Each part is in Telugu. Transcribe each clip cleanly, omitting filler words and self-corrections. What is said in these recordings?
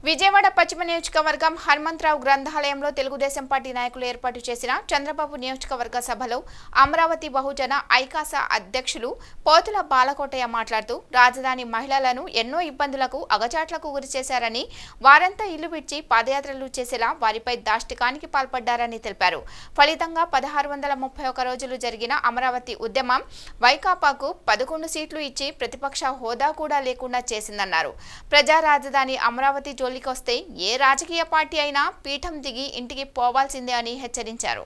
విజయవాడ పశ్చిమ నియోజకవర్గం హనుమంతరావు గ్రంథాలయంలో తెలుగుదేశం పార్టీ నాయకులు ఏర్పాటు చేసిన చంద్రబాబు నియోజకవర్గ సభలో అమరావతి బహుజన ఐకాస అధ్యక్షులు పోతుల బాలకోటయ్య మాట్లాడుతూ రాజధాని మహిళలను ఎన్నో ఇబ్బందులకు అగచాట్లకు గురిచేశారని, వారంతా ఇల్లు విడిచి పాదయాత్రలు చేసేలా వారిపై దాష్టికానికి పాల్పడ్డారని తెలిపారు. ఫలితంగా 1631 రోజులు జరిగిన అమరావతి ఉద్యమం వైకాపాకు 11 సీట్లు ఇచ్చి ప్రతిపక్ష హోదా కూడా లేకుండా చేసిందన్నారు. ప్రజా రాజధాని అమరావతి వస్తే ఏ రాజకీయ పార్టీ అయినా పీఠం దిగి ఇంటికి పోవాల్సిందే అని హెచ్చరించారు.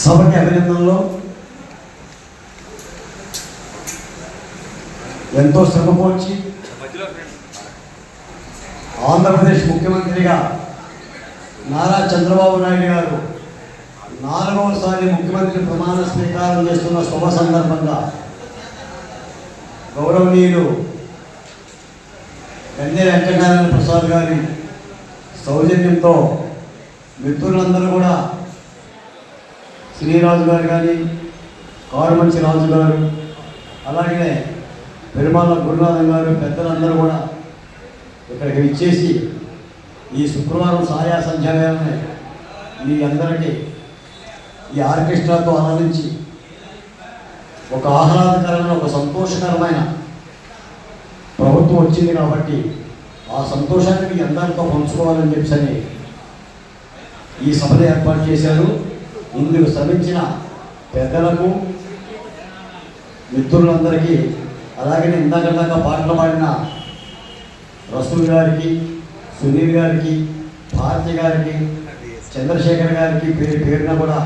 సభకి అభినందనలు. ఎంతో శ్రమపోర్చి ఆంధ్రప్రదేశ్ ముఖ్యమంత్రిగా నారా చంద్రబాబు నాయుడు గారు 4వసారి ముఖ్యమంత్రి ప్రమాణ స్వీకారం చేస్తున్న శుభ సందర్భంగా గౌరవనీయులు ఎన్ఏ వెంకటనారాయణ ప్రసాద్ గారి సౌజన్యంతో మిత్రులందరూ కూడా శ్రీరాజు గారు కానీ, కారుమంచి రాజు గారు, అలాగే పెరుమాళ్ళ గురునాథం గారు, పెద్దలందరూ కూడా ఇక్కడికి ఇచ్చేసి ఈ శుక్రవారం సాయా సంధ్యావేళనే మీ అందరికీ ఈ ఆర్కెస్ట్రాతో ఆనందించి ఒక ఆహ్లాదకరమైన, ఒక సంతోషకరమైన ప్రభుత్వం వచ్చింది కాబట్టి ఆ సంతోషాన్ని మీ అందరితో పంచుకోవాలని చెప్పని ఈ సభను ఏర్పాటు చేశారు. ఇందుకు శ్రమించిన పెద్దలకు, మిత్రులందరికీ, అలాగే ఇందాక పాటలు పాడిన రసూల్ గారికి, సునీల్ గారికి, భారతి గారికి, చంద్రశేఖర్ గారికి పేరున కూడా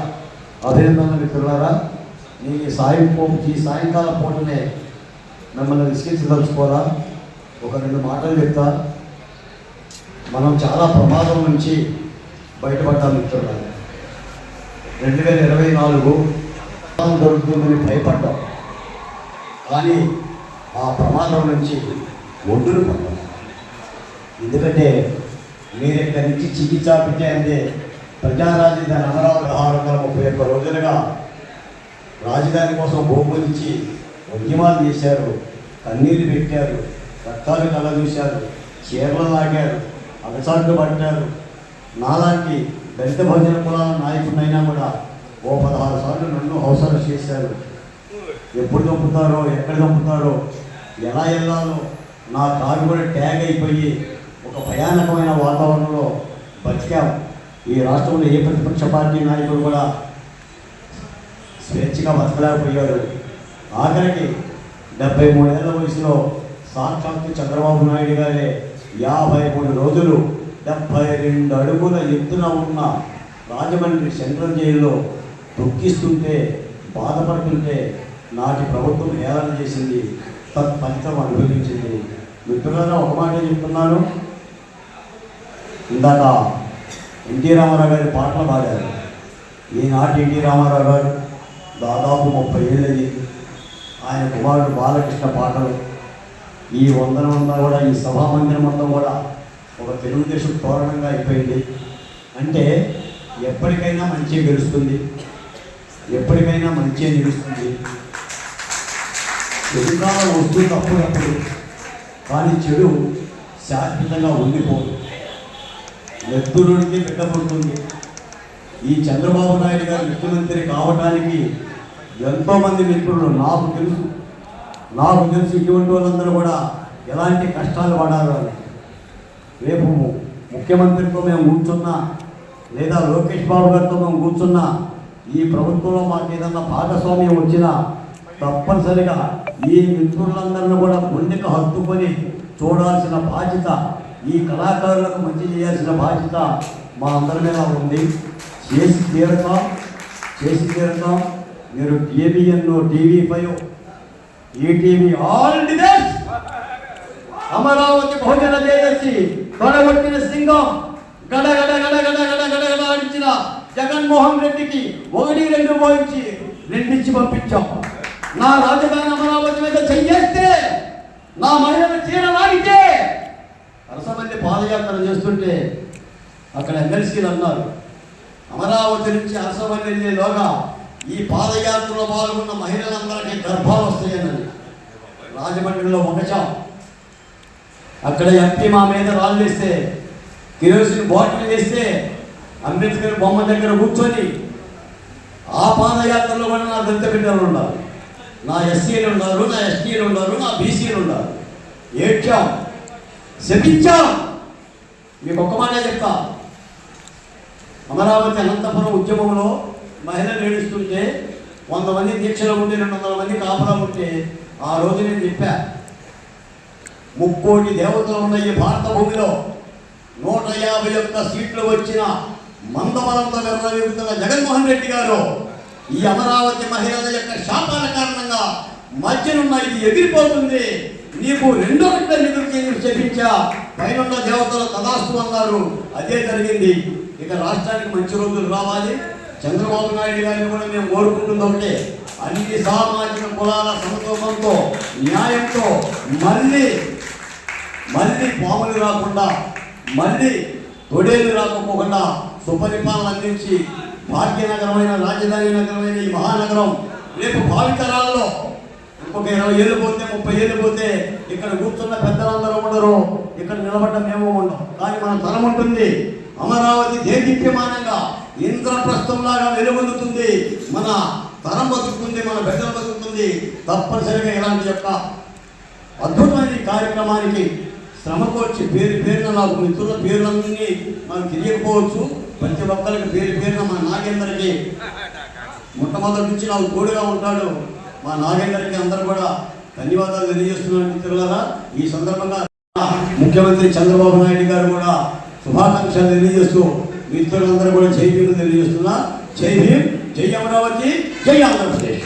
అభినందనలు మిత్రులారా. ఈ సాయంకాల పూటనే మిమ్మల్ని విసిగించదలుచుకోవాలా. ఒక 2 మాటలు చెప్తా. మనం చాలా ప్రమాదం నుంచి బయటపడ్డాం మిత్రులారా. 2024 దొరుకుతుందని భయపడ్డాం, కానీ ఆ ప్రమాదం నుంచి ఒడ్డును పడ్డాం. ఎందుకంటే మీరు ఇక్కడి నుంచి చికిత్సాపించే అందే ప్రజారాజధాని అమరావతి 631 రోజులుగా రాజధాని కోసం భూములిచ్చి ఉద్యమాలు చేశారు, కన్నీళ్ళు పెట్టారు, రక్తాలు కళ్ళ చూశారు, చీరలు లాగారు, అగచాట్లు పట్టారు. నాలాంటి దళిత భోజన కులాల నాయకుడినైనా కూడా 16 సార్లు నన్ను అవసరం చేశారు. ఎప్పుడు చంపుతారో, ఎక్కడ చంపుతారో, ఎలా వెళ్ళాలో నా కారు కూడా ట్యాగ్ అయిపోయి ఒక భయానకమైన వాతావరణంలో బతికాం. ఈ రాష్ట్రంలో ఏ ప్రతిపక్ష పార్టీ నాయకుడు కూడా స్వేచ్ఛగా బతకలేకపోయాడు. ఆఖరికి 73 ఏళ్ల వయసులో సాక్షాత్తు చంద్రబాబు నాయుడు గారే 53 రోజులు 72 అడుగుల ఎత్తున ఉన్న రాజమండ్రి సెంట్రల్ జైల్లో దుఃఖిస్తుంటే, బాధపడుతుంటే నాటి ప్రభుత్వం హేళన చేసింది, తత్ఫలితం అనుభవించింది. మిత్రులను ఒక మాట చెప్తున్నాను. ఇందాక ఎన్టీ రామారావు గారి పాటలు పాడారు. ఈనాటి ఎన్టీ రామారావు గారు దాదాపు 30 ఏళ్ళది. ఆయన కుమారుడు బాలకృష్ణ పాటలు, ఈ వందనం అంతా కూడా, ఈ సభామందిరం అంతా కూడా ఒక తెలుగుదేశం తోరణంగా అయిపోయింది. అంటే ఎప్పటికైనా మంచి గెలుస్తుంది, ఎప్పటికైనా మంచి నిలుస్తుంది. ఎదురుకాలం వస్తుంది అప్పుడప్పుడు, కానీ చెడు శాశ్వతంగా ఉండిపోదు. ఎద్దురుడికి బిడ్డపడుతుంది. ఈ చంద్రబాబు నాయుడు గారు ముఖ్యమంత్రి కావడానికి ఎంతోమంది మిత్రులు నాకు తెలుసు ఇటువంటి వాళ్ళందరూ కూడా ఎలాంటి కష్టాలు పడారు. రేపు ముఖ్యమంత్రితో మేము కూర్చున్నా, లేదా లోకేష్ బాబు గారితో మేము కూర్చున్నా, ఈ ప్రభుత్వంలో మాకు ఏదన్నా భాగస్వామ్యం వచ్చినా తప్పనిసరిగా ఈ మిత్రులందరినీ కూడా ముందుకు హత్తుకొని చూడాల్సిన బాధ్యత, ఈ కళాకారులకు మంచి చేయాల్సిన బాధ్యత మా అందరి మీద ఉంది. చేసి తీరుతాం. మీరు TVN, TV5, ETV all the best. Amaravati భోజన చేసి తొడగొట్టిన సింగం, గడగడ ఆడించిన జగన్మోహన్ రెడ్డికి 1-2 పోయించి 2 ఇచ్చి పంపించాం. నా రాజధాని అమరావతి మీద చెయ్యేస్తే, నా మహిళల చీర లాగితే, అరసమంది పాదయాత్ర చేస్తుంటే అక్కడ ఎమ్మెల్సీలు అన్నారు, అమరావతి నుంచి అరసమంది వెళ్ళేలోగా ఈ పాదయాత్రలో పాల్గొన్న మహిళలందరికీ గర్భాలు వస్తాయన్నది. రాజమండ్రిలో ఒకచా, అక్కడ ఎంపీ మా మీద రాళ్ళు వేస్తే, కిరోసిన్ బాటిల్ వేస్తే అంబేద్కర్ బొమ్మ దగ్గర కూర్చొని ఆ పాదయాత్రలో కూడా నా దళిత బిడ్డలు ఉన్నారు, నా ఎస్సీలు ఉన్నారు, నా ఎస్టీలు ఉన్నారు, నా బీసీలు ఉన్నారు. ఏడ్చాం, శపించాం. మీకు ఒక్క మాట చెప్తా, అమరావతి అనంతపురం ఉద్యమంలో మహిళలు ఏడుస్తుంటే 100 మంది దీక్షలో ఉంటే 200 మంది కాపులా ఉంటే ఆ రోజు నేను చెప్పా, 3 కోటి దేవతలు ఉన్న ఈ భారత భూమిలో 151 సీట్లు వచ్చిన మందబలంతో విర్రవీగుతున్న జగన్మోహన్ రెడ్డి గారు ఈ అమరావతి మహిళల యొక్క శాపాల కారణంగా మధ్యనున్న ఇది ఎగిరిపోతుంది, నీకు 2వ విడత నిధులు చెప్పించా, పైన దేవతలు తదాస్తు అన్నారు. అదే జరిగింది. ఇక రాష్ట్రానికి మంచి రోజులు రావాలి. చంద్రబాబు నాయుడు గారిని కూడా మేము కోరుకుంటుంది ఒకటే, అన్ని సామాజిక కులాల సమతూకంతో న్యాయంతో మళ్ళీ పాములు రాకుండా, మళ్ళీ తొడేలు రాకపోకుండా సుపరిపాలన అందించి భాగ్యనగరమైన, రాజధాని నగరమైన ఈ మహానగరం రేపు భావితరాల్లో ఇంకొక 20 ఏళ్ళు పోతే, 30 ఏళ్ళు పోతే ఇక్కడ కూర్చున్న పెద్దలందరూ ఉండరు, ఇక్కడ నిలబడ్డ మేము ఉండం. కానీ మన తరం ఉంటుంది. అమరావతి దేదీప్యమానంగా ఇంద్రప్రస్థంలాగా వెలుగొందుతుంది. మన తరం బతుకుతుంది, మన బిడ్డలు బతుకుతుంది. తప్పనిసరిగా ఇలాంటి యొక్క అద్భుతమైన కార్యక్రమానికి శ్రమకోర్చి పేరున నాకు మిత్రుల పేర్లన్నీ మనకు తెలియకపోవచ్చు. ప్రతి ఒక్కరికి పేరున మా నాగేందర్కి మొట్టమొదటి నుంచి నాకు తోడుగా ఉంటాడు. మా నాగేందర్కి అందరూ కూడా ధన్యవాదాలు తెలియజేస్తున్నాను మిత్రులారా. ఈ సందర్భంగా ముఖ్యమంత్రి చంద్రబాబు నాయుడు గారు కూడా శుభాకాంక్షలు తెలియజేస్తూ మిత్రులందరూ కూడా జై భీమ్ తెలియజేస్తున్నా. జై భీమ్, జై అమరావతి, జై ఆంధ్రప్రదేశ్.